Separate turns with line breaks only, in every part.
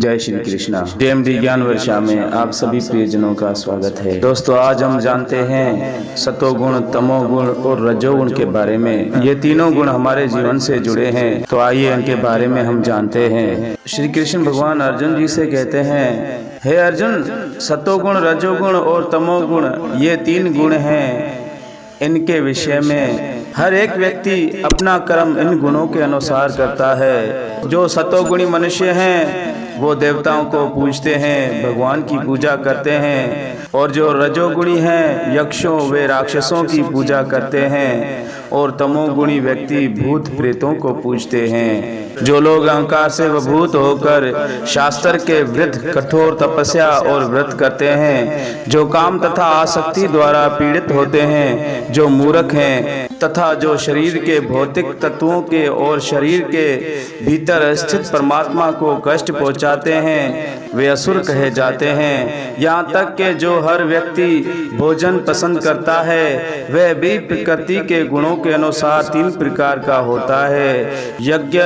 जय श्री कृष्णा। जेएमडी ज्ञान वर्षा में आप सभी प्रियजनों का स्वागत है। दोस्तों, आज हम जानते हैं सतोगुण, तमोगुण और रजोगुण के बारे में। ये तीनों गुण हमारे जीवन से जुड़े हैं, तो आइए इनके बारे में हम जानते हैं। श्री कृष्ण भगवान अर्जुन जी से कहते हैं, हे अर्जुन, सतोगुण, रजोगुण और तमोगुण ये तीन गुण हैं। इनके विषय में हर एक व्यक्ति अपना कर्म इन गुणों के अनुसार करता है। जो सतोगुणी मनुष्य हैं वो देवताओं को पूजते हैं, भगवान की पूजा करते हैं, और जो रजोगुणी हैं यक्षों व राक्षसों की पूजा करते हैं, और तमोगुणी व्यक्ति भूत प्रेतों को पूजते हैं। जो लोग अहंकार से विभूत होकर शास्त्र के विरुद्ध कठोर तपस्या और व्रत करते हैं, जो काम तथा आसक्ति द्वारा पीड़ित होते हैं, जो मूर्ख हैं तथा जो शरीर के भौतिक तत्वों के और शरीर के भीतर स्थित परमात्मा को कष्ट पहुंचाते हैं, वे असुर कहे जाते हैं। यहाँ तक कि जो हर व्यक्ति भोजन पसंद करता है वह भी प्रकृति के गुणों के अनुसार तीन प्रकार का होता है। यज्ञ,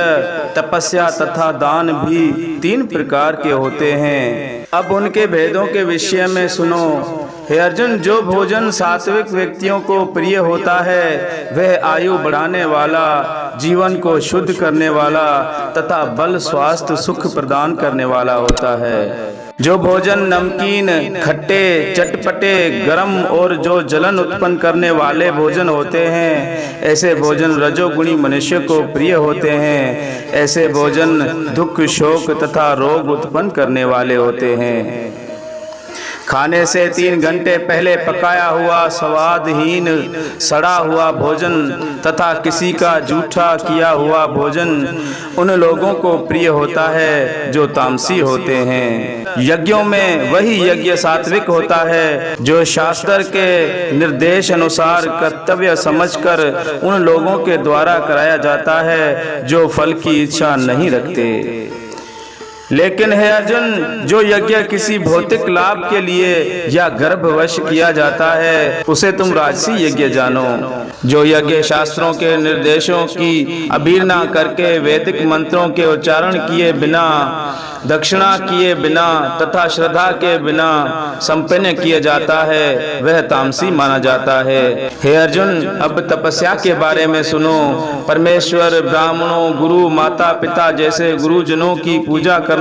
तपस्या तथा दान भी तीन प्रकार के होते हैं। अब उनके भेदों के विषय में सुनो। हे अर्जुन, जो भोजन सात्विक व्यक्तियों को प्रिय होता है वह आयु बढ़ाने वाला, जीवन को शुद्ध करने वाला तथा बल, स्वास्थ्य, सुख प्रदान करने वाला होता है। जो भोजन नमकीन, खट्टे, चटपटे, गरम और जो जलन उत्पन्न करने वाले भोजन होते हैं, ऐसे भोजन रजोगुणी मनुष्य को प्रिय होते हैं। ऐसे भोजन दुख, शोक तथा रोग उत्पन्न करने वाले होते हैं। खाने से 3 घंटे पहले पकाया हुआ स्वादहीन सड़ा हुआ भोजन तथा किसी का जूठा किया हुआ भोजन उन लोगों को प्रिय होता है जो तामसी होते हैं। यज्ञों में वही यज्ञ सात्विक होता है जो शास्त्र के निर्देश अनुसार कर्तव्य समझकर उन लोगों के द्वारा कराया जाता है जो फल की इच्छा नहीं रखते। लेकिन हे अर्जुन, जो यज्ञ किसी भौतिक लाभ के लिए या गर्भवश किया जाता है उसे तुम राजसी यज्ञ जानो। जो यज्ञ शास्त्रों के निर्देशों की अवहेलना करके वैदिक मंत्रों के उच्चारण किए बिना, दक्षिणा किए बिना तथा श्रद्धा के बिना संपन्न किया जाता है वह तामसी माना जाता है। हे अर्जुन, अब तपस्या के बारे में सुनो। परमेश्वर, ब्राह्मणों, गुरु, माता पिता जैसे गुरुजनों की पूजा करना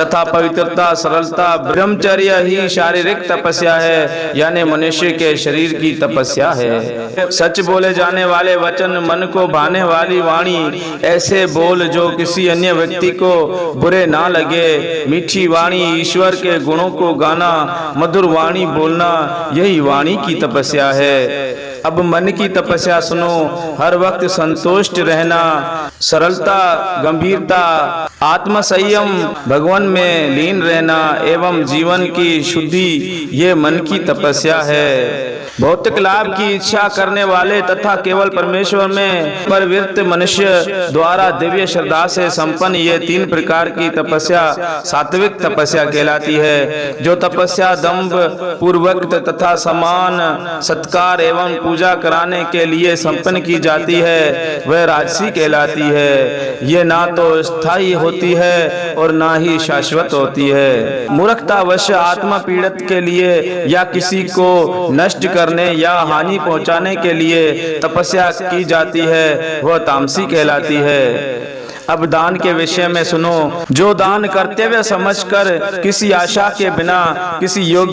तथा पवित्रता, सरलता, ब्रह्मचर्य ही शारीरिक तपस्या है, यानी मनुष्य के शरीर की तपस्या है। सच बोले जाने वाले वचन, मन को भाने वाली वाणी, ऐसे बोल जो किसी अन्य व्यक्ति को बुरे ना लगे, मीठी वाणी, ईश्वर के गुणों को गाना, मधुर वाणी बोलना, यही वाणी की तपस्या है। अब मन की तपस्या सुनो। हर वक्त संतुष्ट रहना, सरलता, गंभीरता, आत्म संयम, भगवान में लीन रहना एवं जीवन की शुद्धि, ये मन की तपस्या है। भौतिक लाभ की इच्छा करने वाले तथा केवल परमेश्वर में प्रवृत्त मनुष्य द्वारा दिव्य श्रद्धा से संपन्न ये 3 प्रकार की तपस्या सात्विक तपस्या कहलाती है। जो तपस्या दंभ पूर्वक तथा समान सत्कार एवं पूजा कराने के लिए संपन्न की जाती है वह राजसी कहलाती है। ये ना तो स्थायी होती है और ना ही शाश्वत होती है। मूर्खतावश आत्मा पीड़ित के लिए या किसी को नष्ट करने या हानि पहुंचाने के लिए तपस्या की जाती है वह तामसी कहलाती है। अब दान के विषय में सुनो। जो दान कर्तव्य समझकर किसी आशा के बिना किसी योग्य